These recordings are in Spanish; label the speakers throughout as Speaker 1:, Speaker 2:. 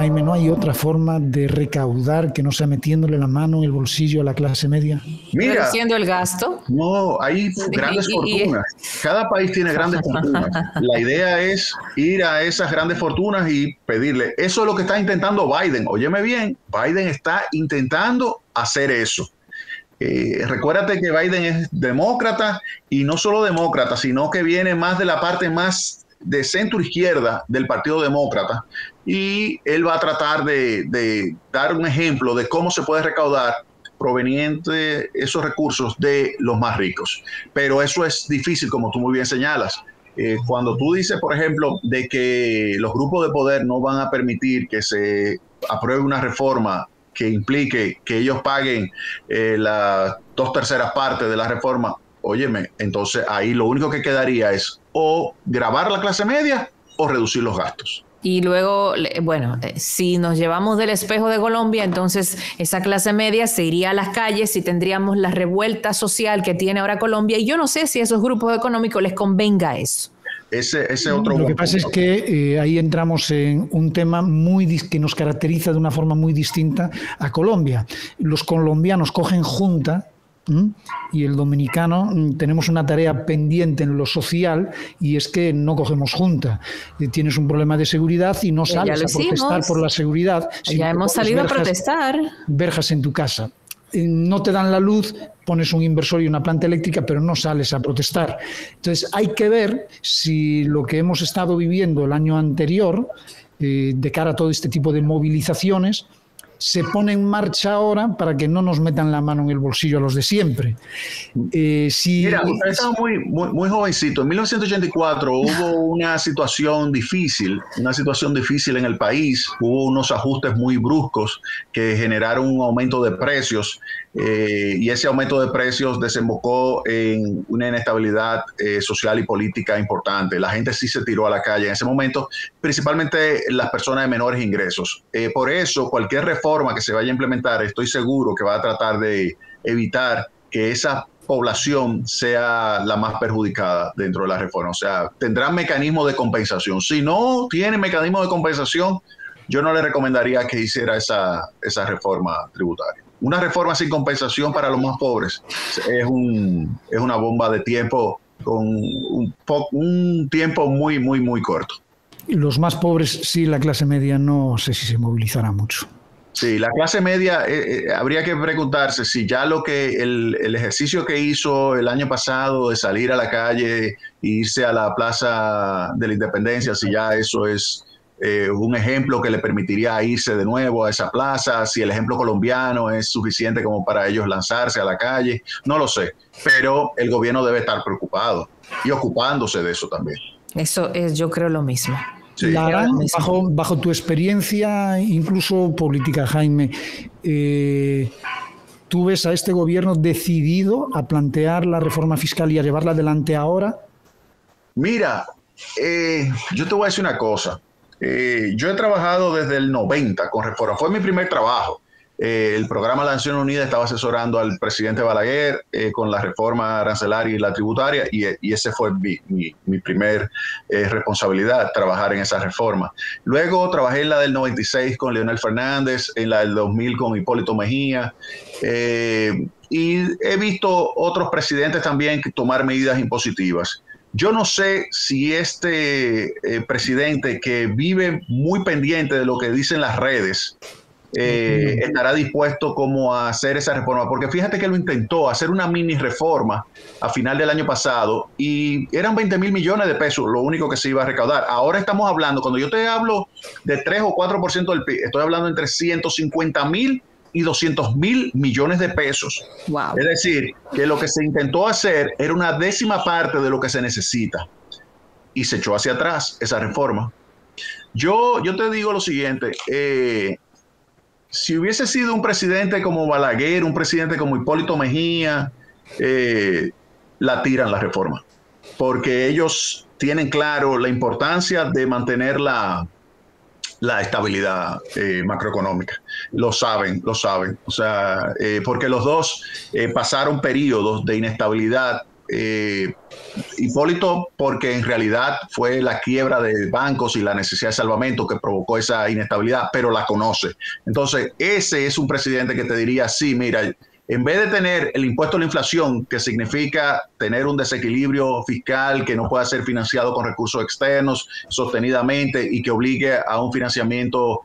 Speaker 1: Jaime, ¿no hay otra forma de recaudar que no sea metiéndole la mano en el bolsillo a la clase media?
Speaker 2: Mira,
Speaker 3: reduciendo el gasto.
Speaker 2: no, hay grandes fortunas. Cada país tiene grandes fortunas. La idea es ir a esas grandes fortunas y pedirle. Eso es lo que está intentando Biden. Óyeme bien, Biden está intentando hacer eso. Recuérdate que Biden es demócrata y no solo demócrata, sino que viene más de la parte más de centro izquierda del Partido Demócrata, y él va a tratar de dar un ejemplo de cómo se puede recaudar proveniente esos recursos de los más ricos. Pero eso es difícil, como tú muy bien señalas. Cuando tú dices, por ejemplo, de que los grupos de poder no van a permitir que se apruebe una reforma que implique que ellos paguen las 2/3 partes de la reforma, óyeme, entonces ahí lo único que quedaría es o gravar la clase media o reducir los gastos.
Speaker 3: Y luego, bueno, si nos llevamos del espejo de Colombia, entonces esa clase media se iría a las calles y tendríamos la revuelta social que tiene ahora Colombia. Y yo no sé si a esos grupos económicos les convenga eso.
Speaker 2: Ese otro
Speaker 1: Lo que pasa es que ahí entramos en un tema que nos caracteriza de una forma muy distinta a Colombia. Los colombianos cogen junta, y el dominicano tenemos una tarea pendiente en lo social, y es que no cogemos junta. Tienes un problema de seguridad y no sales a protestar por la seguridad.
Speaker 3: Ya hemos salido a protestar.
Speaker 1: Verjas en tu casa. No te dan la luz, pones un inversor y una planta eléctrica, pero no sales a protestar. Entonces hay que ver si lo que hemos estado viviendo el año anterior, de cara a todo este tipo de movilizaciones, se pone en marcha ahora para que no nos metan la mano en el bolsillo a los de siempre.
Speaker 2: Mira, usted estaba muy jovencito. En 1984 hubo una situación difícil en el país. Hubo unos ajustes muy bruscos que generaron un aumento de precios, y ese aumento de precios desembocó en una inestabilidad social y política importante. La gente sí se tiró a la calle en ese momento, principalmente las personas de menores ingresos. Por eso, cualquier reforma que se vaya a implementar, estoy seguro que va a tratar de evitar que esa población sea la más perjudicada dentro de la reforma. O sea, tendrán mecanismos de compensación. Si no tiene mecanismo de compensación, yo no le recomendaría que hiciera esa reforma tributaria. Una reforma sin compensación para los más pobres es una bomba de tiempo con un tiempo muy corto.
Speaker 1: Los más pobres, sí, la clase media no sé si se movilizará mucho.
Speaker 2: Sí, la clase media, habría que preguntarse si ya el ejercicio que hizo el año pasado de salir a la calle e irse a la Plaza de la Independencia, si ya eso es un ejemplo que le permitiría irse de nuevo a esa plaza, si el ejemplo colombiano es suficiente como para ellos lanzarse a la calle, no lo sé, pero el gobierno debe estar preocupado y ocupándose de eso también.
Speaker 3: Eso es, yo creo, lo mismo.
Speaker 1: Sí. Lara, bajo tu experiencia, incluso política, Jaime, ¿tú ves a este gobierno decidido a plantear la reforma fiscal y a llevarla adelante ahora?
Speaker 2: Mira, yo te voy a decir una cosa. Yo he trabajado desde el 90 con reforma. Fue mi primer trabajo. El programa de las Naciones Unidas estaba asesorando al presidente Balaguer con la reforma arancelaria y la tributaria, y ese fue mi primer responsabilidad, trabajar en esa reforma. Luego trabajé en la del 96 con Leonel Fernández, en la del 2000 con Hipólito Mejía, y he visto otros presidentes también tomar medidas impositivas. Yo no sé si este presidente, que vive muy pendiente de lo que dicen las redes, estará dispuesto como a hacer esa reforma, porque fíjate que lo intentó hacer una mini reforma a final del año pasado y eran 20,000 millones de pesos lo único que se iba a recaudar. Ahora estamos hablando, cuando yo te hablo de 3 o 4% del PIB, estoy hablando entre 150,000 y 200,000 millones de pesos.
Speaker 3: Wow.
Speaker 2: Es decir, que lo que se intentó hacer era una 10ª parte de lo que se necesita y se echó hacia atrás esa reforma. Yo te digo lo siguiente, si hubiese sido un presidente como Balaguer, un presidente como Hipólito Mejía, la tiran la reforma, porque ellos tienen claro la importancia de mantener la estabilidad macroeconómica. Lo saben. O sea, porque los dos pasaron periodos de inestabilidad Hipólito, porque en realidad fue la quiebra de bancos y la necesidad de salvamento que provocó esa inestabilidad, pero la conoce. Entonces, ese es un presidente que te diría, sí, mira, en vez de tener el impuesto a la inflación, que significa tener un desequilibrio fiscal que no pueda ser financiado con recursos externos sostenidamente y que obligue a un financiamiento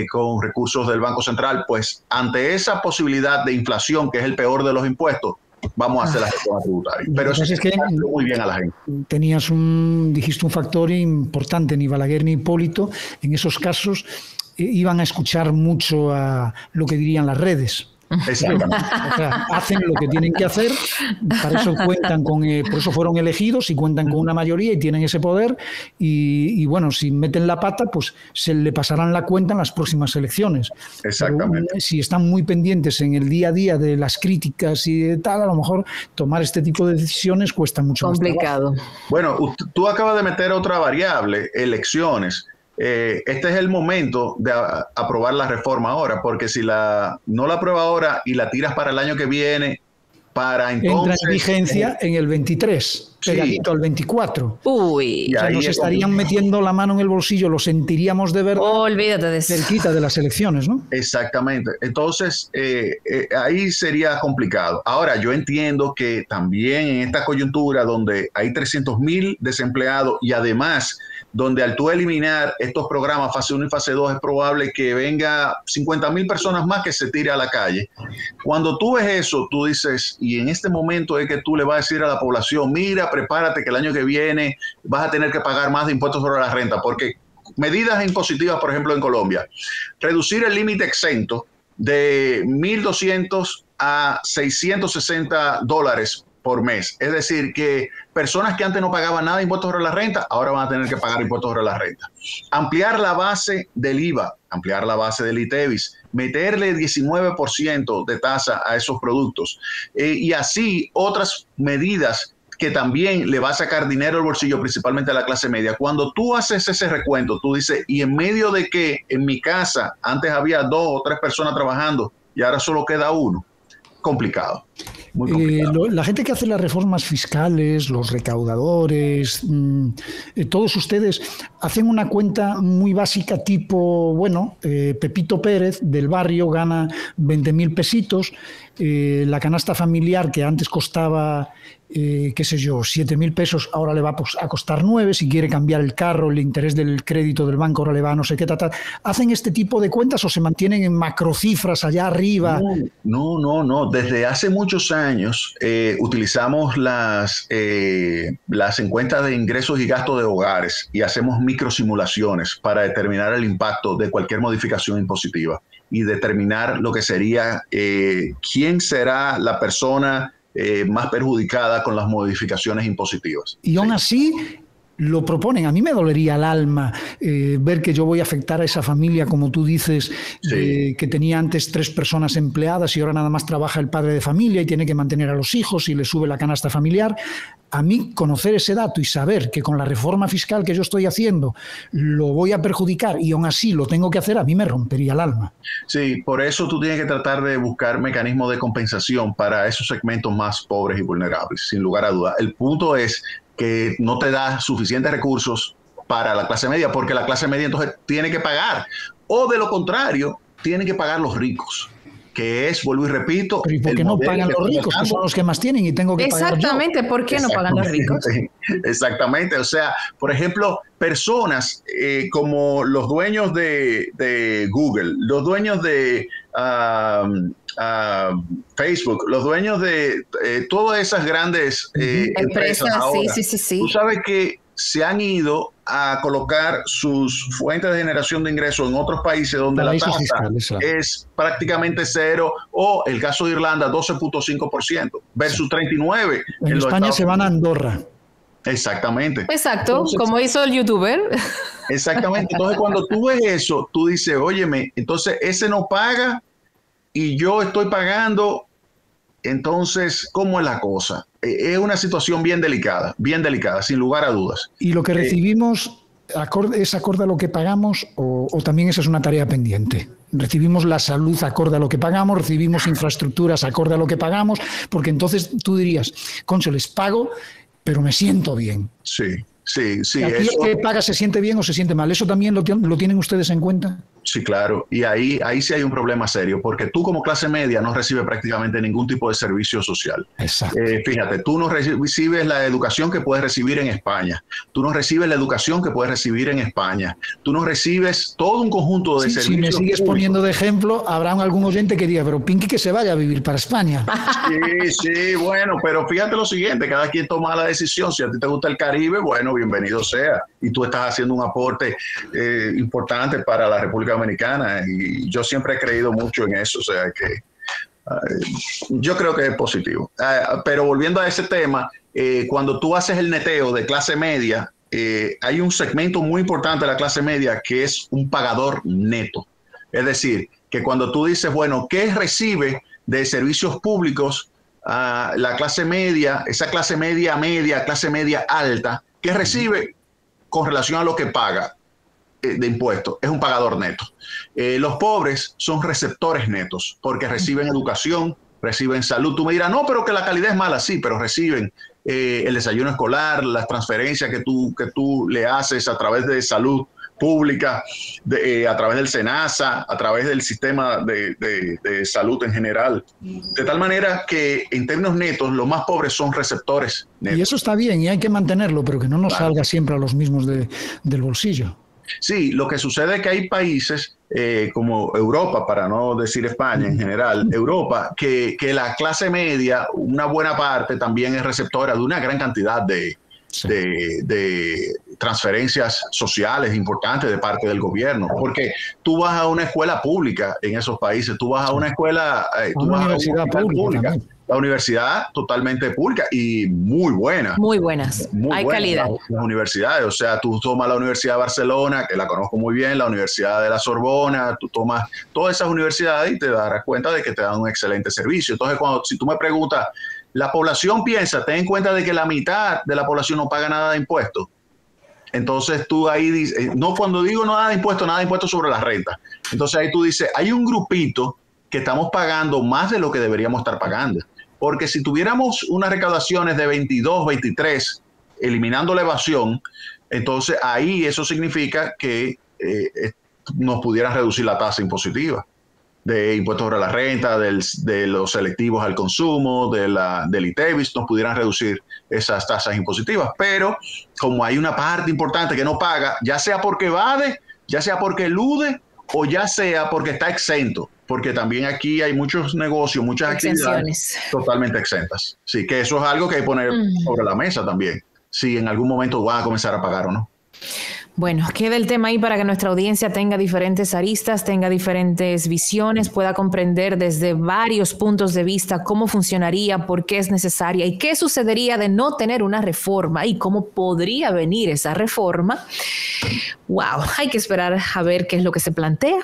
Speaker 2: con recursos del Banco Central, pues ante esa posibilidad de inflación, que es el peor de los impuestos, vamos a hacer la reforma tributaria. Pero eso
Speaker 1: es que
Speaker 2: muy bien a la gente.
Speaker 1: Dijiste un factor importante, ni Balaguer ni Hipólito, en esos casos iban a escuchar mucho a lo que dirían las redes.
Speaker 2: Exactamente.
Speaker 1: O sea, hacen lo que tienen que hacer, para eso cuentan por eso fueron elegidos y cuentan con una mayoría y tienen ese poder y bueno, si meten la pata, pues se le pasarán la cuenta en las próximas elecciones.
Speaker 2: Exactamente.
Speaker 1: Pero, si están muy pendientes en el día a día de las críticas y de tal, a lo mejor tomar este tipo de decisiones cuesta mucho más
Speaker 3: complicado.
Speaker 2: Bueno, tú acabas de meter otra variable, elecciones. Este es el momento de aprobar la reforma ahora, porque si no la aprueba ahora y la tiras para el año que viene, para entonces...
Speaker 1: Entra en vigencia en el 23, pegadito al 24.
Speaker 3: Uy.
Speaker 1: O sea, nos estarían metiendo la mano en el bolsillo, lo sentiríamos de verdad.
Speaker 3: Olvídate de eso.
Speaker 1: Cerquita de las elecciones, ¿no?
Speaker 2: Exactamente. Entonces, ahí sería complicado. Ahora, yo entiendo que también en esta coyuntura donde hay 300,000 desempleados y además donde al tú eliminar estos programas fase 1 y fase 2 es probable que venga 50,000 personas más que se tire a la calle. Cuando tú ves eso, tú dices, y en este momento es que tú le vas a decir a la población, mira, prepárate que el año que viene vas a tener que pagar más de impuestos sobre la renta, porque medidas impositivas, por ejemplo, en Colombia, reducir el límite exento de 1.200 a $660 por mes. Es decir, que personas que antes no pagaban nada de impuestos sobre la renta, ahora van a tener que pagar impuestos sobre la renta. Ampliar la base del IVA, ampliar la base del ITEVIS, meterle 19% de tasa a esos productos y así otras medidas que también le va a sacar dinero al bolsillo, principalmente a la clase media. Cuando tú haces ese recuento, tú dices, y en medio de que en mi casa antes había 2 o 3 personas trabajando y ahora solo queda uno, complicado. Muy complicado.
Speaker 1: La gente que hace las reformas fiscales, los recaudadores, todos ustedes hacen una cuenta muy básica tipo, bueno, Pepito Pérez del barrio gana 20,000 pesitos, la canasta familiar que antes costaba, qué sé yo, 7,000 pesos, ahora le va a costar 9, si quiere cambiar el carro, el interés del crédito del banco ahora le va a no sé qué, tal. ¿Hacen este tipo de cuentas o se mantienen en macrocifras allá arriba?
Speaker 2: No. Desde hace muchos años utilizamos las encuestas de ingresos y gastos de hogares y hacemos microsimulaciones para determinar el impacto de cualquier modificación impositiva y determinar lo que sería quién será la persona más perjudicada con las modificaciones impositivas.
Speaker 1: Y aún así lo proponen. A mí me dolería el alma ver que yo voy a afectar a esa familia, como tú dices, que tenía antes 3 personas empleadas y ahora nada más trabaja el padre de familia y tiene que mantener a los hijos y le sube la canasta familiar. A mí conocer ese dato y saber que con la reforma fiscal que yo estoy haciendo lo voy a perjudicar y aún así lo tengo que hacer, a mí me rompería el alma.
Speaker 2: Sí, por eso tú tienes que tratar de buscar mecanismos de compensación para esos segmentos más pobres y vulnerables, sin lugar a dudas. El punto es que no te da suficientes recursos para la clase media, porque la clase media entonces tiene que pagar, o de lo contrario, tienen que pagar los ricos, que es, vuelvo y repito...
Speaker 1: Pero ¿y por qué no pagan los ricos, que son los que más tienen y tengo que pagar yo?
Speaker 3: Exactamente, ¿por qué no pagan los ricos?
Speaker 2: Exactamente, o sea, por ejemplo, personas como los dueños de Google, los dueños de Facebook, los dueños de todas esas grandes empresas ahora, sí. Tú sabes que se han ido a colocar sus fuentes de generación de ingresos en otros países donde la tasa es prácticamente 0, o el caso de Irlanda 12.5% versus 39%.
Speaker 1: En España se van a Andorra.
Speaker 2: Exactamente.
Speaker 3: Exacto, entonces, como hizo el youtuber.
Speaker 2: Exactamente. Entonces, cuando tú ves eso, tú dices, óyeme, entonces ese no paga y yo estoy pagando. Entonces, ¿cómo es la cosa? Es una situación bien delicada, sin lugar a dudas.
Speaker 1: Y lo que recibimos ¿Es acorde a lo que pagamos o también esa es una tarea pendiente? Recibimos la salud acorde a lo que pagamos, recibimos infraestructuras acorde a lo que pagamos, porque entonces tú dirías, concho, les pago, pero me siento bien.
Speaker 2: Sí.
Speaker 1: ¿Aquí el que paga se siente bien o se siente mal? ¿Eso también lo tienen ustedes en cuenta?
Speaker 2: Sí, claro. Y ahí sí hay un problema serio, porque tú como clase media no recibes prácticamente ningún tipo de servicio social.
Speaker 1: Exacto.
Speaker 2: Fíjate, tú no recibes la educación que puedes recibir en España. Tú no recibes la educación que puedes recibir en España. Tú no recibes todo un conjunto de servicios.
Speaker 1: Si me sigues poniendo de ejemplo, habrá algún oyente que diga, pero Pinky que se vaya a vivir para España.
Speaker 2: Sí, bueno, pero fíjate lo siguiente, cada quien toma la decisión. Si a ti te gusta el Caribe, bueno, bienvenido sea. Y tú estás haciendo un aporte importante para la República Dominicana y yo siempre he creído mucho en eso, o sea que yo creo que es positivo. Pero volviendo a ese tema, cuando tú haces el neteo de clase media, hay un segmento muy importante de la clase media que es un pagador neto. Es decir, que cuando tú dices, bueno, ¿qué recibe de servicios públicos la clase media, esa clase media clase media alta, ¿qué recibe con relación a lo que paga de impuestos? Es un pagador neto. Los pobres son receptores netos porque reciben educación, reciben salud. Tú me dirás, no, pero que la calidad es mala, sí, pero reciben el desayuno escolar, las transferencias que tú le haces a través de salud pública, a través del SENASA, a través del sistema de salud en general. De tal manera que en términos netos, los más pobres son receptores netos.
Speaker 1: Y eso está bien y hay que mantenerlo, pero que no nos salga siempre a los mismos del bolsillo.
Speaker 2: Sí, lo que sucede es que hay países como Europa, para no decir España en general, Europa, que la clase media, una buena parte también es receptora de una gran cantidad de transferencias sociales importantes de parte del gobierno, porque tú vas a una escuela pública en esos países, tú vas a una escuela,
Speaker 1: una universidad pública.
Speaker 2: La universidad totalmente pública y muy buena.
Speaker 3: Muy buenas, hay calidad.
Speaker 2: Las universidades, o sea, tú tomas la Universidad de Barcelona, que la conozco muy bien, la Universidad de la Sorbona, tú tomas todas esas universidades y te darás cuenta de que te dan un excelente servicio. Entonces, si tú me preguntas, la población piensa, ten en cuenta de que la mitad de la población no paga nada de impuestos. Entonces tú ahí dices, no, cuando digo nada de impuestos sobre la renta. Entonces ahí tú dices, hay un grupito que estamos pagando más de lo que deberíamos estar pagando. Porque si tuviéramos unas recaudaciones de 22, 23, eliminando la evasión, entonces ahí eso significa que nos pudieran reducir la tasa impositiva de impuestos sobre la renta, de los selectivos al consumo, del ITEVIS, nos pudieran reducir esas tasas impositivas. Pero como hay una parte importante que no paga, ya sea porque evade, ya sea porque elude o ya sea porque está exento, porque también aquí hay muchos negocios, muchas actividades totalmente exentas. Sí, que eso es algo que hay que poner sobre la mesa también, si en algún momento van a comenzar a pagar o no.
Speaker 3: Bueno, queda el tema ahí para que nuestra audiencia tenga diferentes aristas, tenga diferentes visiones, pueda comprender desde varios puntos de vista cómo funcionaría, por qué es necesaria y qué sucedería de no tener una reforma y cómo podría venir esa reforma. Wow, hay que esperar a ver qué es lo que se plantea.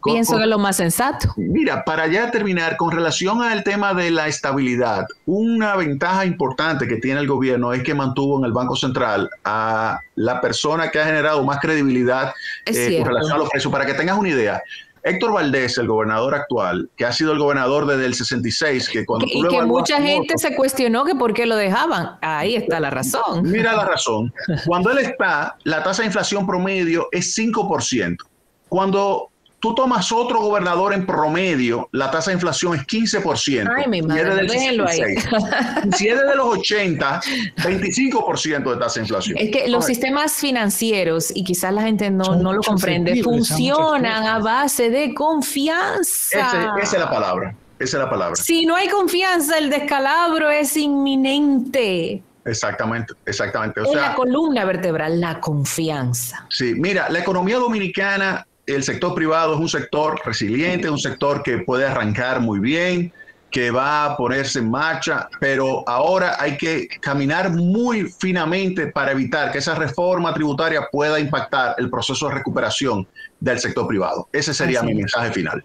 Speaker 3: Pienso que es lo más sensato.
Speaker 2: Mira, para ya terminar, con relación al tema de la estabilidad, una ventaja importante que tiene el gobierno es que mantuvo en el Banco Central a la persona que ha generado más credibilidad con relación a los precios. Para que tengas una idea, Héctor Valdés, el gobernador actual, que ha sido el gobernador desde el 66, que cuando
Speaker 3: y que mucha gente se cuestionó que por qué lo dejaban. Ahí está la razón.
Speaker 2: Mira la razón. Cuando él está, la tasa de inflación promedio es 5%. Cuando tú tomas otro gobernador en promedio, la tasa de inflación es 15%.
Speaker 3: Ay, mi madre, déjenlo ahí.
Speaker 2: Si es desde los 80, 25% de tasa de inflación.
Speaker 3: Es que los sistemas financieros, y quizás la gente no lo comprende, funcionan a base de confianza.
Speaker 2: Esa es la palabra. Esa es la palabra.
Speaker 3: Si no hay confianza, el descalabro es inminente.
Speaker 2: Exactamente. O sea,
Speaker 3: la columna vertebral, la confianza.
Speaker 2: Sí, mira, la economía dominicana, el sector privado es un sector resiliente, un sector que puede arrancar muy bien, que va a ponerse en marcha, pero ahora hay que caminar muy finamente para evitar que esa reforma tributaria pueda impactar el proceso de recuperación del sector privado. Ese sería mi mensaje final.